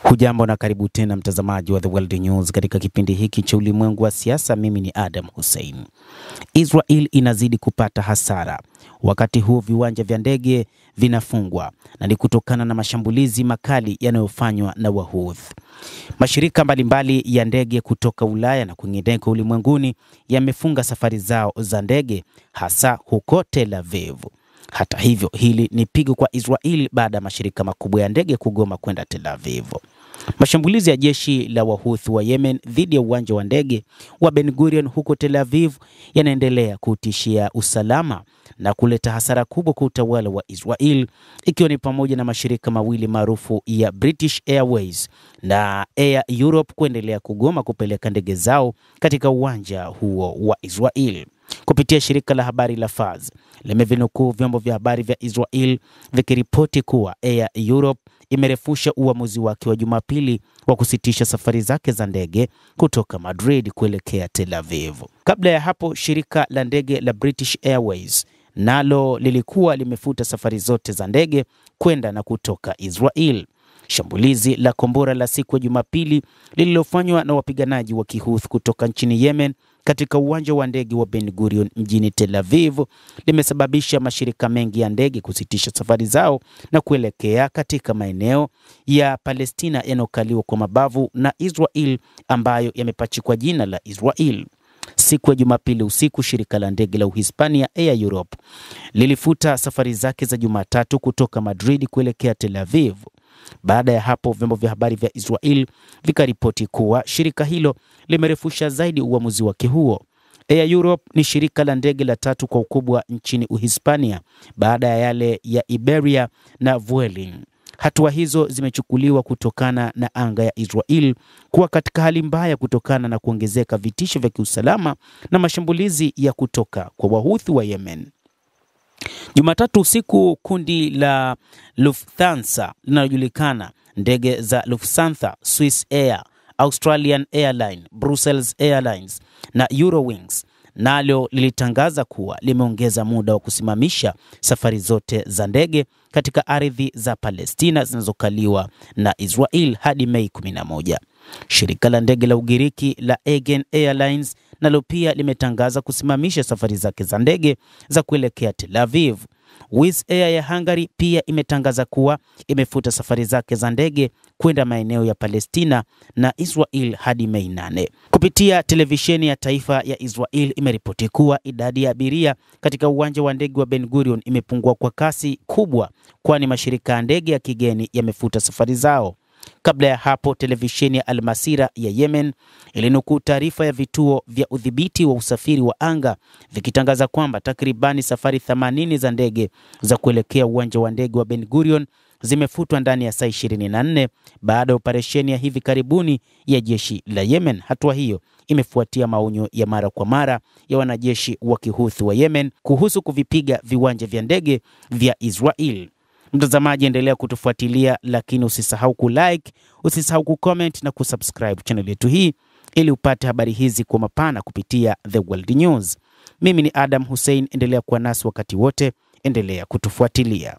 Hujambo na karibu tena mtazamaji wa The World News katika kipindi hiki cha ulimwengu wa siasa. Mimi ni Adam Hussein. Israel inazidi kupata hasara. Wakati huu viwanja vya ndege vinafungwa na ni kutokana na mashambulizi makali yanayofanywa na Wahouthi. Mashirika mbalimbali ya ndege kutoka Ulaya na kwingineko ulimwenguni yamefunga safari zao za ndege hasa huko Tel Aviv. Hata hivyo, hili ni pigo kwa Israel baada ya mashirika makubwa ya ndege kugoma kwenda Tel Aviv. Mashambulizi ya jeshi la Wahouthi wa Yemen dhidi ya uwanja wa ndege wa Ben Gurion huko Tel Aviv yanaendelea kutishia usalama na kuleta hasara kubwa kwa utawala wa Israel, ikiwa ni pamoja na mashirika mawili maarufu ya British Airways na Air Europe kuendelea kugoma kupeleka ndege zao katika uwanja huo wa Israel. Kupitia shirika la habari la Fars, limevinukuu vyombo vya habari vya Israel vikiripoti kuwa Air Europe imerefusha uamuzi wake wa Jumapili wa kusitisha safari zake za ndege kutoka Madrid kuelekea Tel Aviv. Kabla ya hapo, shirika la ndege la British Airways nalo lilikuwa limefuta safari zote za ndege kwenda na kutoka Israel. Shambulizi la kombora la siku ya Jumapili lililofanywa na wapiganaji wa Kihouthi kutoka nchini Yemen katika uwanja wa ndege wa Ben Gurion mjini Tel Aviv limesababisha mashirika mengi ya ndege kusitisha safari zao na kuelekea katika maeneo ya Palestina yanayokaliwa kwa mabavu na Israel ambayo yamepachikwa jina la Israel. Siku ya Jumapili usiku, shirika la ndege la Uhispania Air Europe lilifuta safari zake za Jumatatu kutoka Madrid kuelekea Tel Aviv. Baada ya hapo, vyombo vya habari vya Israel vikaripoti kuwa shirika hilo limerefusha zaidi uamuzi wake huo. Air Europe ni shirika la ndege la tatu kwa ukubwa nchini Uhispania baada ya yale ya Iberia na Vueling. Hatua hizo zimechukuliwa kutokana na anga ya Israel kuwa katika hali mbaya kutokana na kuongezeka vitisho vya kiusalama na mashambulizi ya kutoka kwa Wahouthi wa Yemen. Jumatatu usiku, kundi la Lufthansa linalojulikana ndege za Lufthansa, Swiss Air, Australian Airlines, Brussels Airlines na Eurowings nalo lilitangaza kuwa limeongeza muda wa kusimamisha safari zote za ndege katika ardhi za Palestina zinazokaliwa na Israel hadi Mei 11. Shirika la ndege la Ugiriki la Aegean Airlines nalo pia limetangaza kusimamisha safari zake za ndege za kuelekea Tel Aviv. Wizz Air ya Hungary pia imetangaza kuwa imefuta safari zake za ndege kwenda maeneo ya Palestina na Israel hadi Mei 8. Kupitia televisheni ya taifa ya Israel imeripoti kuwa idadi ya abiria katika uwanja wa ndege wa Ben Gurion imepungua kwa kasi kubwa, kwani mashirika ya ndege ya kigeni yamefuta safari zao. Kabla ya hapo, televisheni ya Al Masira ya Yemen ilinukuu taarifa ya vituo vya udhibiti wa usafiri wa anga vikitangaza kwamba takribani safari 80 za ndege za kuelekea uwanja wa ndege wa Ben Gurion zimefutwa ndani ya saa 24 baada ya operesheni ya hivi karibuni ya jeshi la Yemen. Hatua hiyo imefuatia maonyo ya mara kwa mara ya wanajeshi wa Kihouthi wa Yemen kuhusu kuvipiga viwanja vya ndege vya Israel. Mtazamaji, endelea kutufuatilia, lakini usisahau kulike, usisahau kucomment na kusubscribe channel yetu hii ili upate habari hizi kwa mapana kupitia The World News. Mimi ni Adam Hussein, endelea kuwa nasi wakati wote, endelea kutufuatilia.